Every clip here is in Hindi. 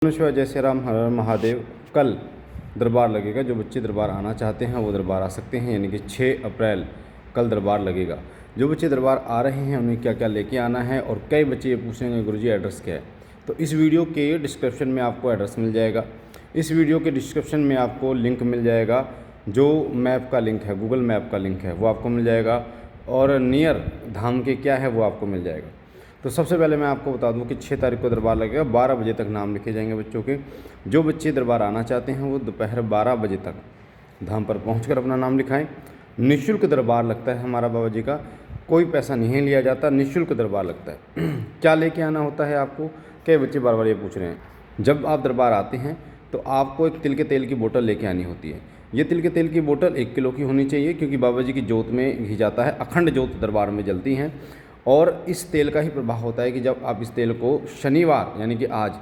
नमस्कार, जय श्री राम, हर हर महादेव। कल दरबार लगेगा। जो बच्चे दरबार आना चाहते हैं वो दरबार आ सकते हैं, यानी कि 6 अप्रैल कल दरबार लगेगा। जो बच्चे दरबार आ रहे हैं उन्हें क्या क्या लेके आना है, और कई बच्चे ये पूछेंगे गुरुजी एड्रेस क्या है, तो इस वीडियो के डिस्क्रिप्शन में आपको एड्रेस मिल जाएगा। इस वीडियो के डिस्क्रिप्शन में आपको लिंक मिल जाएगा, जो मैप का लिंक है, गूगल मैप का लिंक है वो आपको मिल जाएगा, और नियर धाम के क्या है वो आपको मिल जाएगा। तो सबसे पहले मैं आपको बता दूं कि 6 तारीख को दरबार लगेगा। 12 बजे तक नाम लिखे जाएंगे बच्चों के। जो बच्चे दरबार आना चाहते हैं वो दोपहर 12 बजे तक धाम पर पहुंचकर अपना नाम लिखाएं। निःशुल्क दरबार लगता है हमारा बाबा जी का, कोई पैसा नहीं लिया जाता, निःशुल्क दरबार लगता है। क्या लेके आना होता है आपको, कई बच्चे बार बार ये पूछ रहे हैं। जब आप दरबार आते हैं तो आपको एक तिल के तेल की बोतल लेके आनी होती है। ये तिल के तेल की बोतल 1 किलो की होनी चाहिए, क्योंकि बाबा जी की जोत में घी जाता है, अखंड जोत दरबार में जलती हैं। और इस तेल का ही प्रभाव होता है कि जब आप इस तेल को शनिवार यानी कि आज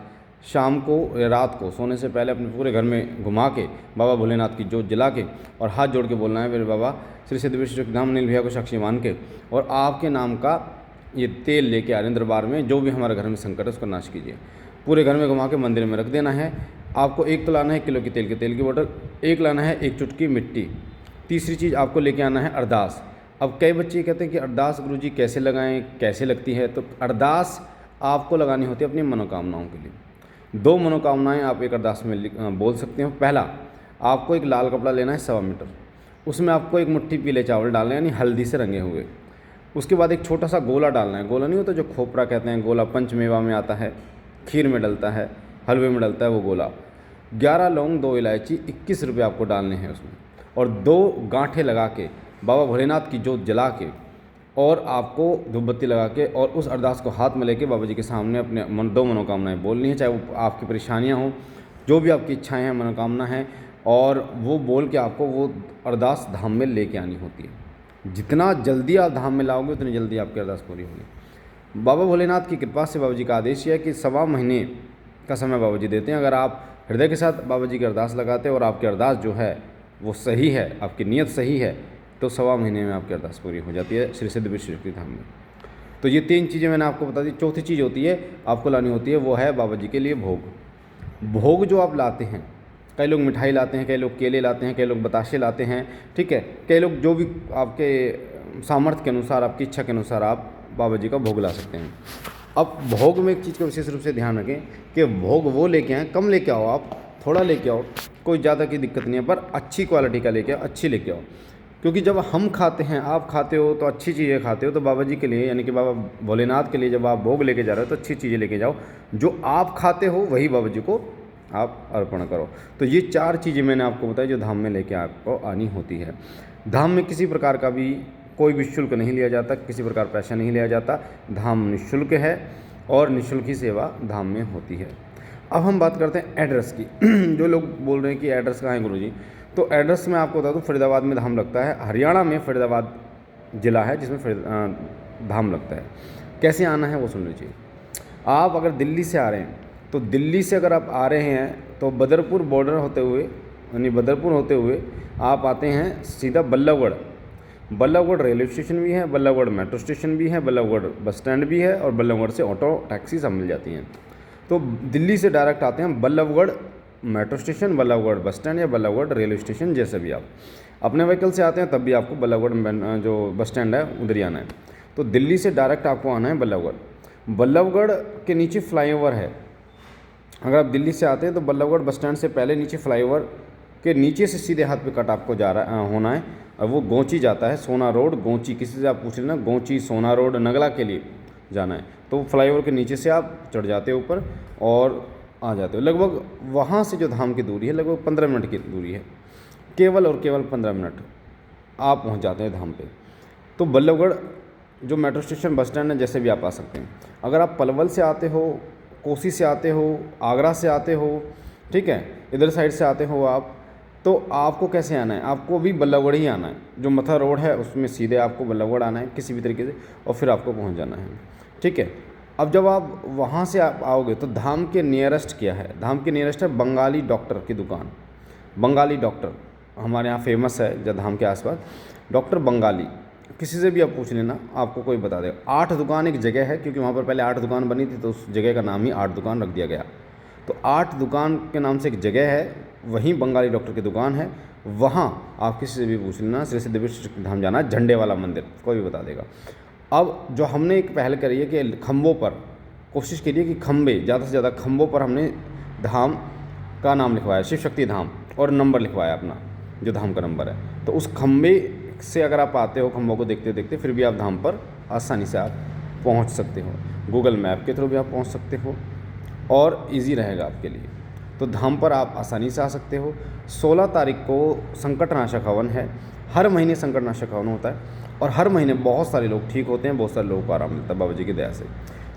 शाम को या रात को सोने से पहले अपने पूरे घर में घुमा के बाबा भोलेनाथ की जोत जला के और हाथ जोड़ के बोलना है, मेरे बाबा श्री सिद्ध विश्व धाम नील भैया को साक्षी मान के, और आपके नाम का ये तेल लेके आ रहे हैं दरबार में, जो भी हमारे घर में संकट है उसका नाश कीजिए। पूरे घर में घुमा के मंदिर में रख देना है। आपको एक तो लाना है 1 किलो की तेल की बोतल, एक लाना है 1 चुटकी मिट्टी। तीसरी चीज़ आपको लेके आना है अरदास। अब कई बच्चे कहते हैं कि अरदास गुरुजी कैसे लगाएं, कैसे लगती है, तो अरदास आपको लगानी होती है अपनी मनोकामनाओं के लिए। 2 मनोकामनाएं आप एक अरदास में बोल सकते हो। पहला, आपको एक लाल कपड़ा लेना है 1.25 मीटर, उसमें आपको 1 मुट्ठी पीले चावल डालने यानी हल्दी से रंगे हुए। उसके बाद एक छोटा सा गोला डालना है। गोला नहीं होता जो खोपरा कहते हैं, गोला पंचमेवा में आता है, खीर में डलता है, हलवे में डलता है वो गोला। 11 लौंग, 2 इलायची, 21 रुपये आपको डालने हैं उसमें, और 2 गांठे लगा के बाबा भोलेनाथ की जोत जला के, और आपको धूपबत्ती लगा के, और उस अरदास को हाथ में लेके बाबा जी के सामने अपने 2 मनोकामनाएं बोलनी है, चाहे वो आपकी परेशानियां हों, जो भी आपकी इच्छाएं हैं, मनोकामना है, और वो बोल के आपको वो अरदास धाम में लेके आनी होती है। जितना जल्दी आप धाम में लाओगे उतनी जल्दी आपकी अरदास पूरी होगी। बाबा भोलेनाथ की कृपा से बाबा जी का आदेश है कि 1.25 महीने का समय बाबा जी देते हैं। अगर आप हृदय के साथ बाबा जी की अरदास लगाते हैं और आपकी अरदास जो है वो सही है, आपकी नीयत सही है, तो 1.25 महीने में आपकी अरदास पूरी हो जाती है श्री सिद्ध विश्व धाम में। तो ये 3 चीज़ें मैंने आपको बता दी। चौथी चीज़ होती है आपको लानी होती है, वो है बाबा जी के लिए भोग। भोग जो आप लाते हैं, कई लोग मिठाई लाते हैं, कई लोग केले लाते हैं, कई लोग बताशे लाते हैं, ठीक है, कई लोग जो भी आपके सामर्थ्य के अनुसार, आपकी इच्छा के अनुसार आप बाबा जी का भोग ला सकते हैं। अब भोग में एक चीज़ का विशेष रूप से ध्यान रखें कि भोग वो लेके आएँ, कम लेके आओ, आप थोड़ा लेके आओ, कोई ज़्यादा की दिक्कत नहीं है, पर अच्छी क्वालिटी का लेके आओ, अच्छी लेके आओ। क्योंकि जब हम खाते हैं, आप खाते हो तो अच्छी चीज़ें खाते हो, तो बाबा जी के लिए यानी कि बाबा भोलेनाथ के लिए जब आप भोग लेके जा रहे हो तो अच्छी चीज़ें लेके जाओ। जो आप खाते हो वही बाबा जी को आप अर्पण करो। तो ये 4 चीज़ें मैंने आपको बताई जो धाम में लेके आपको आनी होती है। धाम में किसी प्रकार का भी कोई भी शुल्क नहीं लिया जाता, किसी प्रकार पैसा नहीं लिया जाता। धाम निःशुल्क है और निःशुल्क ही सेवा धाम में होती है। अब हम बात करते हैं एड्रेस की। जो लोग बोल रहे हैं कि एड्रेस कहाँ है गुरुजी, तो एड्रेस में आपको बता दूँ, फरीदाबाद में धाम लगता है। हरियाणा में फरीदाबाद ज़िला है जिसमें धाम लगता है। कैसे आना है वो सुन लीजिए। आप अगर दिल्ली से आ रहे हैं तो दिल्ली से अगर आप आ रहे हैं तो बदरपुर बॉर्डर होते हुए यानी बदरपुर होते हुए आप आते हैं सीधा बल्लभगढ़। बल्लभगढ़ रेलवे स्टेशन भी है, बल्लभगढ़ मेट्रो स्टेशन भी है, बल्लभगढ़ बस स्टैंड भी है, और बल्लभगढ़ से ऑटो टैक्सी सब मिल जाती हैं। तो दिल्ली से डायरेक्ट आते हैं Ballabhgarh metro station, Ballabhgarh bus stand या बल्लभगढ़ रेलवे स्टेशन, जैसे भी आप अपने व्हीकल से आते हैं तब भी आपको बल्लभगढ़ जो बस स्टैंड है उधर ही आना है। तो दिल्ली से डायरेक्ट आपको आना है बल्लभगढ़। बल्लभगढ़ के नीचे फ्लाईओवर है। अगर आप दिल्ली से आते हैं तो बल्लभगढ़ बस स्टैंड से पहले नीचे फ्लाईओवर के नीचे से सीधे हाथ पे कट आपको जा रहा होना है, और वो गोंची जाता है, सोना रोड गोंची। किसी से आप पूछ लेना गोंची सोना रोड नगला के लिए जाना है, तो फ्लाईओवर के नीचे से आप चढ़ जाते हो ऊपर और आ जाते हो। लगभग वहाँ से जो धाम की दूरी है लगभग 15 मिनट की दूरी है, केवल और केवल 15 मिनट आप पहुँच जाते हैं धाम पे। तो बल्लभगढ़ जो मेट्रो स्टेशन बस स्टैंड है, जैसे भी आप आ सकते हैं। अगर आप पलवल से आते हो, कोसी से आते हो, आगरा से आते हो, ठीक है, इधर साइड से आते हो आप, तो आपको कैसे आना है, आपको भी बल्लभगढ़ ही आना है। जो मथा रोड है उसमें सीधे आपको बल्लभगढ़ आना है किसी भी तरीके से, और फिर आपको पहुंच जाना है, ठीक है। अब जब आप वहाँ से आप आओगे तो धाम के नियरेस्ट क्या है, धाम के नियरेस्ट है बंगाली डॉक्टर की दुकान। बंगाली डॉक्टर हमारे यहाँ फेमस है जब धाम के आसपास, डॉक्टर बंगाली। किसी से भी आप पूछ लेना, आपको कोई बता देगा। 8 दुकान एक जगह है, क्योंकि वहाँ पर पहले 8 दुकान बनी थी, तो उस जगह का नाम ही 8 दुकान रख दिया गया। तो 8 दुकान के नाम से एक जगह है, वहीं बंगाली डॉक्टर की दुकान है, वहाँ आप किसी से भी पूछ लेना, श्री सिद्धेश्वर शक्ति धाम जाना, झंडे वाला मंदिर, कोई भी बता देगा। अब जो हमने एक पहल करी है कि खंभों पर कोशिश करिए कि खंभे, ज़्यादा से ज़्यादा खंभों पर हमने धाम का नाम लिखवाया, शिव शक्ति धाम, और नंबर लिखवाया अपना जो धाम का नंबर है। तो उस खंभे से अगर आप आते हो, खंभों को देखते देखते, फिर भी आप धाम पर आसानी से आप पहुंच सकते हो। गूगल मैप के थ्रू भी आप पहुंच सकते हो और इजी रहेगा आपके लिए। तो धाम पर आप आसानी से आ सकते हो। 16 तारीख को संकटनाशक हवन है। हर महीने संकटनाशक हवन होता है और हर महीने बहुत सारे लोग ठीक होते हैं, बहुत सारे लोगों को आराम मिलता है बाबा जी की दया से।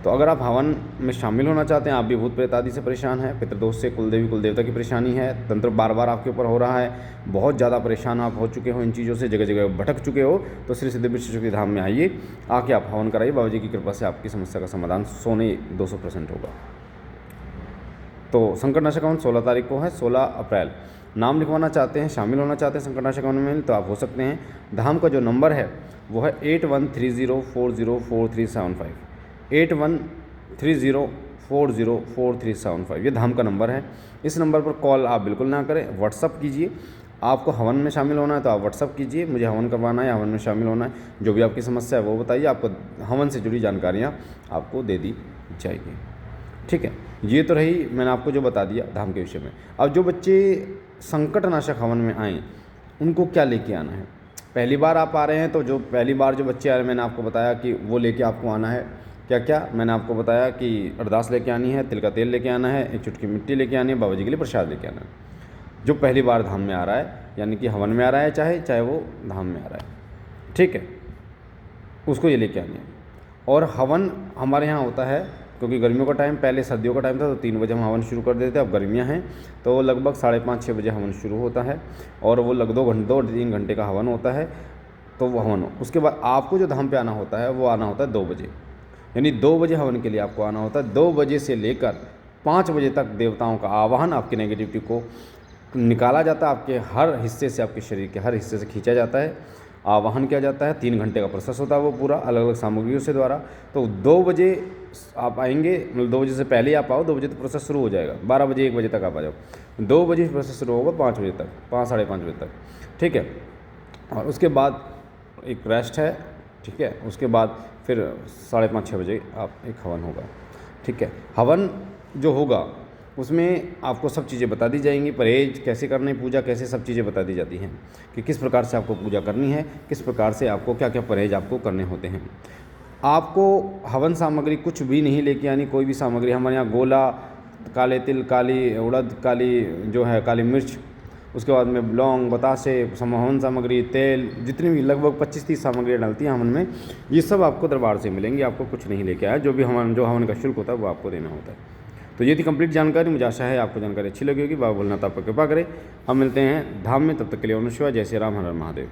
तो अगर आप हवन में शामिल होना चाहते हैं, आप भी भूत प्रेत आदि से परेशान हैं, पितृदोष से, कुलदेवी कुलदेवता की परेशानी है, तंत्र बार बार आपके ऊपर हो रहा है, बहुत ज़्यादा परेशान आप हो चुके हो इन चीज़ों से, जगह जगह भटक चुके हो, तो श्री सिद्धेश्वर शक्ति धाम में आइए, आके आप हवन कराइए। बाबा जी की कृपा से आपकी समस्या का समाधान 200% होगा। तो संकटनाशक हवन 16 तारीख को है, 16 अप्रैल। नाम लिखवाना चाहते हैं, शामिल होना चाहते हैं संकटनाशक हवन में, तो आप हो सकते हैं। धाम का जो नंबर है वो है 8130404375, 8130404375, ये धाम का नंबर है। इस नंबर पर कॉल आप बिल्कुल ना करें, व्हाट्सअप कीजिए। आपको हवन में शामिल होना है तो आप व्हाट्सअप कीजिए, मुझे हवन करवाना है या हवन में शामिल होना है, जो भी आपकी समस्या है वो बताइए, आपको हवन से जुड़ी जानकारियाँ आपको दे दी जाएगी। ठीक है, ये तो रही मैंने आपको जो बता दिया धाम के विषय में। अब जो बच्चे संकटनाशक हवन में आएँ उनको क्या लेके आना है? पहली बार आप आ रहे हैं तो जो पहली बार जो बच्चे आ रहे हैं, मैंने आपको बताया कि वो लेके आपको आना है क्या क्या। मैंने आपको बताया कि अरदास लेके आनी है, तिल का तेल लेके आना है, एक चुटकी मिट्टी लेके आनी है, बाबा जी के लिए प्रसाद लेके आना है। जो पहली बार धाम में आ रहा है, यानी कि हवन में आ रहा है, चाहे वो धाम में आ रहा है, ठीक है, उसको ये लेके आनी है। और हवन हमारे यहाँ होता है, क्योंकि गर्मियों का टाइम, पहले सर्दियों का टाइम था तो 3 बजे हम हवन शुरू कर देते थे, अब गर्मियाँ हैं तो लगभग 5:30-6 बजे हवन शुरू होता है, और वो लगभग 2-3 घंटे का हवन होता है। तो वो हवन उसके बाद आपको जो धाम पे आना होता है वो आना होता है 2 बजे, यानी 2 बजे हवन के लिए आपको आना होता है। 2 बजे से लेकर 5 बजे तक देवताओं का आवाहन, आपकी नेगेटिविटी को निकाला जाता है, आपके हर हिस्से से, आपके शरीर के हर हिस्से से खींचा जाता है, आवाहन किया जाता है। 3 घंटे का प्रोसेस होता है वो पूरा, अलग अलग सामग्रियों से द्वारा। तो 2 बजे आप आएंगे, मतलब 2 बजे से पहले ही आप आओ, 2 बजे तक प्रोसेस शुरू हो जाएगा, 12 बजे 1 बजे तक आप आ जाओ। 2 बजे प्रोसेस शुरू होगा, 5 बजे तक, 5-5:30 बजे तक, ठीक है। और उसके बाद एक रेस्ट है, ठीक है। उसके बाद फिर 5:30-6 बजे आप एक हवन होगा, ठीक है। हवन जो होगा उसमें आपको सब चीज़ें बता दी जाएंगी, परहेज कैसे करनी, पूजा कैसे, सब चीज़ें बता दी जाती हैं कि किस प्रकार से आपको पूजा करनी है, किस प्रकार से आपको क्या क्या परहेज आपको करने होते हैं। आपको हवन सामग्री कुछ भी नहीं लेके आनी, कोई भी सामग्री। हमारे यहाँ गोला, काले तिल, काली उड़द, काली जो है काली मिर्च, उसके बाद में लौंग, बतासे, हवन सामग्री, तेल, जितनी भी लगभग 25-30 सामग्रियाँ डलती हैं हवन में, ये सब आपको दरबार से मिलेंगी। आपको कुछ नहीं लेके आया, जो हवन का शुल्क होता है वो आपको देना होता है। तो ये थी कंप्लीट जानकारी। मुझे आशा है आपको जानकारी अच्छी लगी होगी। बाबा भोलेनाथ आपको कृपा करे। हम मिलते हैं धाम में, तब तक के लिए ओम नमः शिवाय। जय श्री राम, हर हर महादेव।